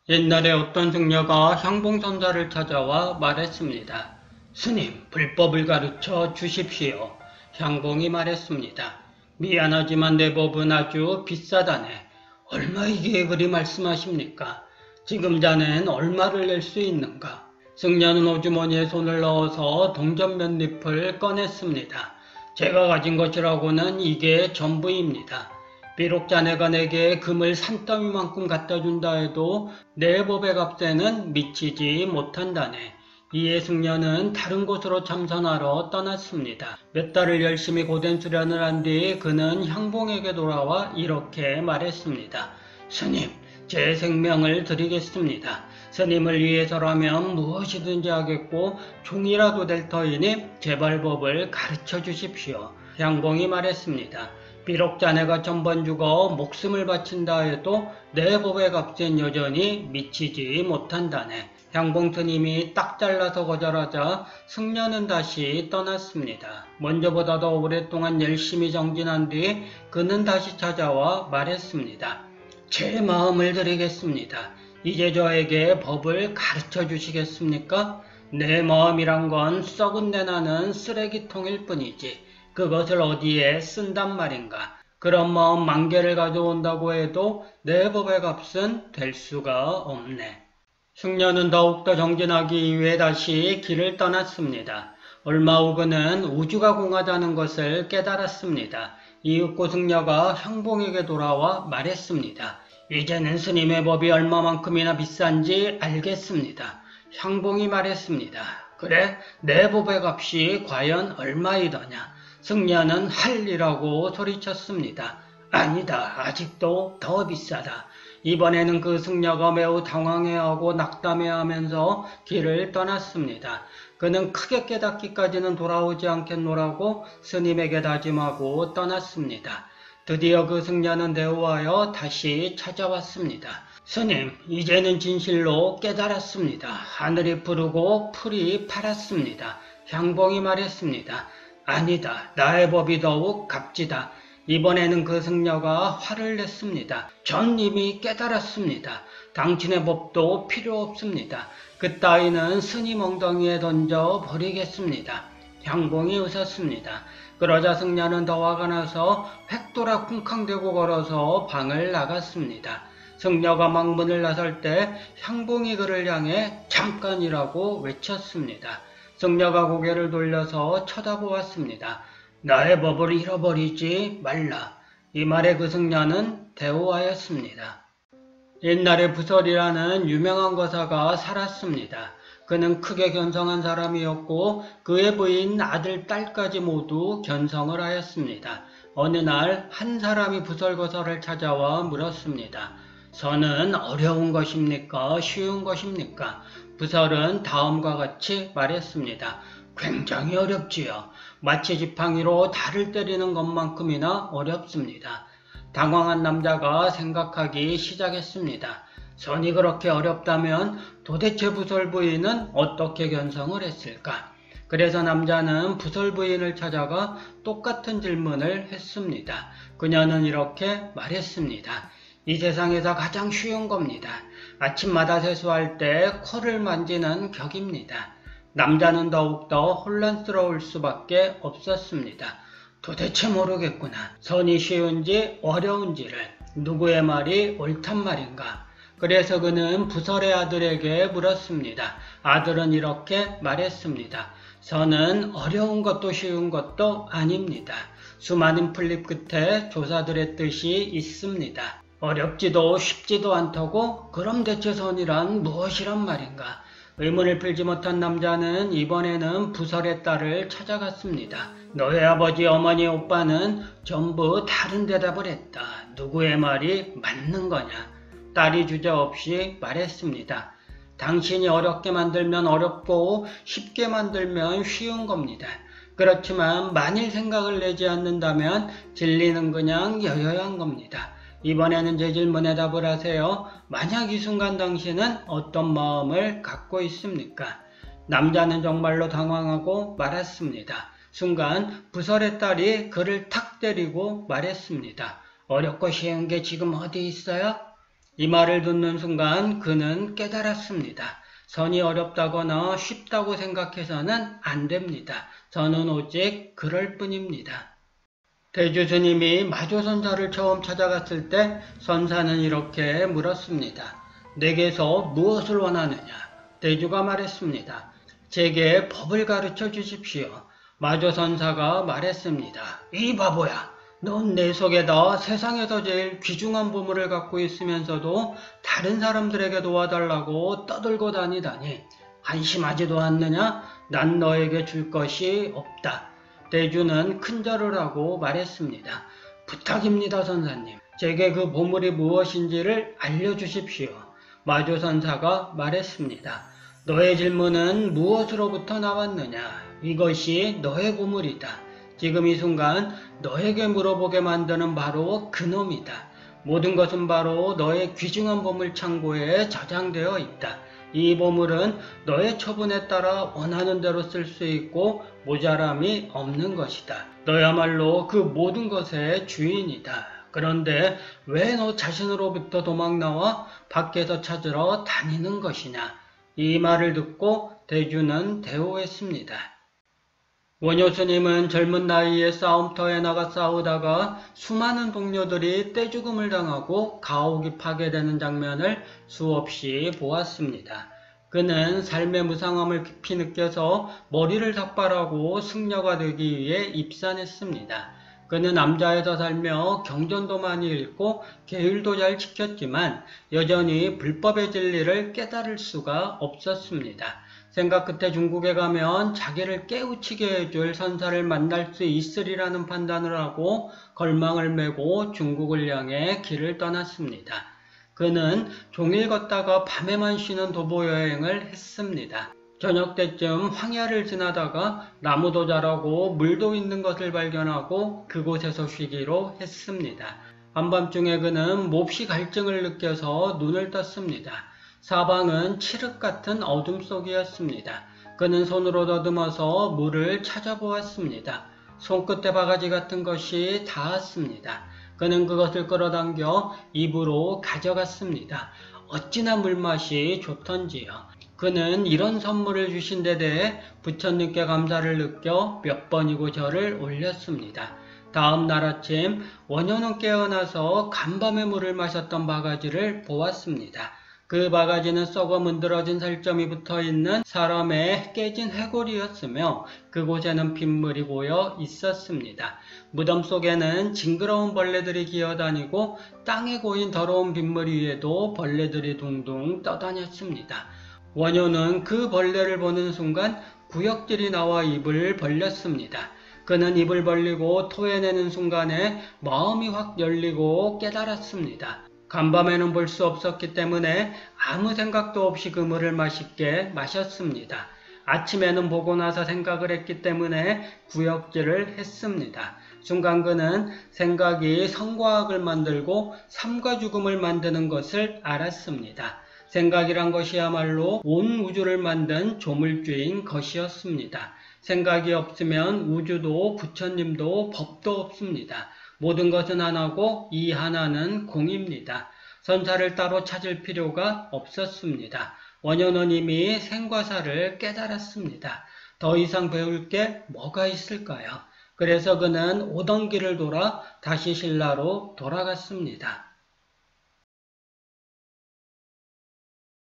옛날에 어떤 승려가 향봉선자를 찾아와 말했습니다. 스님, 불법을 가르쳐 주십시오. 향봉이 말했습니다. 미안하지만 내 법은 아주 비싸다네. 얼마이기에 그리 말씀하십니까? 지금 자넨 얼마를 낼 수 있는가? 승려는 호주머니에 손을 넣어서 동전 몇 잎을 꺼냈습니다. 제가 가진 것이라고는 이게 전부입니다. 비록 자네가 내게 금을 산더미만큼 갖다 준다 해도 내 법의 값에는 미치지 못한다네. 이에 승려는 다른 곳으로 참선하러 떠났습니다. 몇 달을 열심히 고된 수련을 한 뒤 그는 향봉에게 돌아와 이렇게 말했습니다. 스님, 제 생명을 드리겠습니다. 스님을 위해서라면 무엇이든지 하겠고 종이라도 될 터이니 제발 법을 가르쳐 주십시오. 향봉이 말했습니다. 비록 자네가 전번 죽어 목숨을 바친다 해도 내 법의 값엔 여전히 미치지 못한다네. 향봉 스님이 딱 잘라서 거절하자 승려는 다시 떠났습니다. 먼저보다 더 오랫동안 열심히 정진한 뒤 그는 다시 찾아와 말했습니다. 제 마음을 드리겠습니다. 이제 저에게 법을 가르쳐 주시겠습니까? 내 마음이란 건 썩은 내 나는 쓰레기통일 뿐이지. 그것을 어디에 쓴단 말인가. 그런 마음 만 개를 가져온다고 해도 내 법의 값은 될 수가 없네. 승려는 더욱더 정진하기 위해 다시 길을 떠났습니다. 얼마 후 그는 우주가 공하다는 것을 깨달았습니다. 이윽고 승려가 향봉에게 돌아와 말했습니다. 이제는 스님의 법이 얼마만큼이나 비싼지 알겠습니다. 향봉이 말했습니다. 그래, 내 법의 값이 과연 얼마이더냐? 승려는 할리라고 소리쳤습니다. 아니다. 아직도 더 비싸다. 이번에는 그 승려가 매우 당황해하고 낙담해하면서 길을 떠났습니다. 그는 크게 깨닫기까지는 돌아오지 않겠노라고 스님에게 다짐하고 떠났습니다. 드디어 그 승려는 대우하여 다시 찾아왔습니다. 스님, 이제는 진실로 깨달았습니다. 하늘이 푸르고 풀이 파랗습니다. 향봉이 말했습니다. 아니다. 나의 법이 더욱 값지다. 이번에는 그 승려가 화를 냈습니다. 전 이미 깨달았습니다. 당신의 법도 필요 없습니다. 그 따위는 스님 엉덩이에 던져 버리겠습니다. 향봉이 웃었습니다. 그러자 승려는 더 화가 나서 획돌아 쿵쾅대고 걸어서 방을 나갔습니다. 승려가 막 문을 나설 때 향봉이 그를 향해 잠깐이라고 외쳤습니다. 승려가 고개를 돌려서 쳐다보았습니다. 나의 법을 잃어버리지 말라. 이 말에 그 승려는 대우하였습니다. 옛날에 부설이라는 유명한 거사가 살았습니다. 그는 크게 견성한 사람이었고 그의 부인, 아들, 딸까지 모두 견성을 하였습니다. 어느 날 한 사람이 부설거사를 찾아와 물었습니다. 선은 어려운 것입니까? 쉬운 것입니까? 부설은 다음과 같이 말했습니다. 굉장히 어렵지요. 마치 지팡이로 달을 때리는 것만큼이나 어렵습니다. 당황한 남자가 생각하기 시작했습니다. 선이 그렇게 어렵다면 도대체 부설 부인은 어떻게 견성을 했을까? 그래서 남자는 부설 부인을 찾아가 똑같은 질문을 했습니다. 그녀는 이렇게 말했습니다. 이 세상에서 가장 쉬운 겁니다. 아침마다 세수할 때 코를 만지는 격입니다. 남자는 더욱더 혼란스러울 수밖에 없었습니다. 도대체 모르겠구나. 선이 쉬운지 어려운지를. 누구의 말이 옳단 말인가. 그래서 그는 부설의 아들에게 물었습니다. 아들은 이렇게 말했습니다. 선은 어려운 것도 쉬운 것도 아닙니다. 수많은 풀잎 끝에 조사들의 뜻이 있습니다. 어렵지도 쉽지도 않다고? 그럼 대체 선이란 무엇이란 말인가? 의문을 풀지 못한 남자는 이번에는 부설의 딸을 찾아갔습니다. 너의 아버지, 어머니, 오빠는 전부 다른 대답을 했다. 누구의 말이 맞는 거냐? 딸이 주저없이 말했습니다. 당신이 어렵게 만들면 어렵고 쉽게 만들면 쉬운 겁니다. 그렇지만 만일 생각을 내지 않는다면 진리는 그냥 여여한 겁니다. 이번에는 제 질문에 답을 하세요. 만약 이 순간 당신은 어떤 마음을 갖고 있습니까? 남자는 정말로 당황하고 말았습니다. 순간 부설의 딸이 그를 탁 때리고 말했습니다. 어렵고 쉬운 게 지금 어디 있어요? 이 말을 듣는 순간 그는 깨달았습니다. 선이 어렵다거나 쉽다고 생각해서는 안 됩니다. 저는 오직 그럴 뿐입니다. 대주 스님이 마조선사를 처음 찾아갔을 때 선사는 이렇게 물었습니다. 내게서 무엇을 원하느냐? 대주가 말했습니다. 제게 법을 가르쳐 주십시오. 마조선사가 말했습니다. 이 바보야! 넌 내 속에다 세상에서 제일 귀중한 보물을 갖고 있으면서도 다른 사람들에게 도와달라고 떠들고 다니다니 한심하지도 않느냐? 난 너에게 줄 것이 없다. 대주는 큰절을 하고 말했습니다. 부탁입니다, 선사님. 제게 그 보물이 무엇인지를 알려주십시오. 마조선사가 말했습니다. 너의 질문은 무엇으로부터 나왔느냐? 이것이 너의 보물이다. 지금 이 순간 너에게 물어보게 만드는 바로 그놈이다. 모든 것은 바로 너의 귀중한 보물 창고에 저장되어 있다. 이 보물은 너의 처분에 따라 원하는 대로 쓸 수 있고 모자람이 없는 것이다. 너야말로 그 모든 것의 주인이다. 그런데 왜 너 자신으로부터 도망나와 밖에서 찾으러 다니는 것이냐? 이 말을 듣고 대주는 대오했습니다. 원효 스님은 젊은 나이에 싸움터에 나가 싸우다가 수많은 동료들이 떼죽음을 당하고 가옥이 파괴되는 장면을 수없이 보았습니다. 그는 삶의 무상함을 깊이 느껴서 머리를 삭발하고 승려가 되기 위해 입산했습니다. 그는 남자에서 살며 경전도 많이 읽고 계율도 잘 지켰지만 여전히 불법의 진리를 깨달을 수가 없었습니다. 생각 끝에 중국에 가면 자기를 깨우치게 해줄 선사를 만날 수 있으리라는 판단을 하고 걸망을 메고 중국을 향해 길을 떠났습니다. 그는 종일 걷다가 밤에만 쉬는 도보 여행을 했습니다. 저녁 때쯤 황야를 지나다가 나무도 자라고 물도 있는 것을 발견하고 그곳에서 쉬기로 했습니다. 한밤중에 그는 몹시 갈증을 느껴서 눈을 떴습니다. 사방은 칠흑 같은 어둠 속이었습니다. 그는 손으로 더듬어서 물을 찾아보았습니다. 손끝에 바가지 같은 것이 닿았습니다. 그는 그것을 끌어당겨 입으로 가져갔습니다. 어찌나 물맛이 좋던지요. 그는 이런 선물을 주신 데 대해 부처님께 감사를 느껴 몇 번이고 절을 올렸습니다. 다음 날 아침 원효는 깨어나서 간밤에 물을 마셨던 바가지를 보았습니다. 그 바가지는 썩어 문드러진 살점이 붙어있는 사람의 깨진 해골이었으며 그곳에는 빗물이 고여 있었습니다. 무덤 속에는 징그러운 벌레들이 기어다니고 땅에 고인 더러운 빗물 위에도 벌레들이 둥둥 떠다녔습니다. 원효는 그 벌레를 보는 순간 구역질이 나와 입을 벌렸습니다. 그는 입을 벌리고 토해내는 순간에 마음이 확 열리고 깨달았습니다. 간밤에는 볼 수 없었기 때문에 아무 생각도 없이 그 물을 맛있게 마셨습니다. 아침에는 보고 나서 생각을 했기 때문에 구역질을 했습니다. 순간 그는 생각이 성과 악을 만들고 삶과 죽음을 만드는 것을 알았습니다. 생각이란 것이야말로 온 우주를 만든 조물주인 것이었습니다. 생각이 없으면 우주도 부처님도 법도 없습니다. 모든 것은 하나고 이 하나는 공입니다. 선사를 따로 찾을 필요가 없었습니다. 원효는 이미 생과 사를 깨달았습니다. 더 이상 배울 게 뭐가 있을까요? 그래서 그는 오던 길을 돌아 다시 신라로 돌아갔습니다.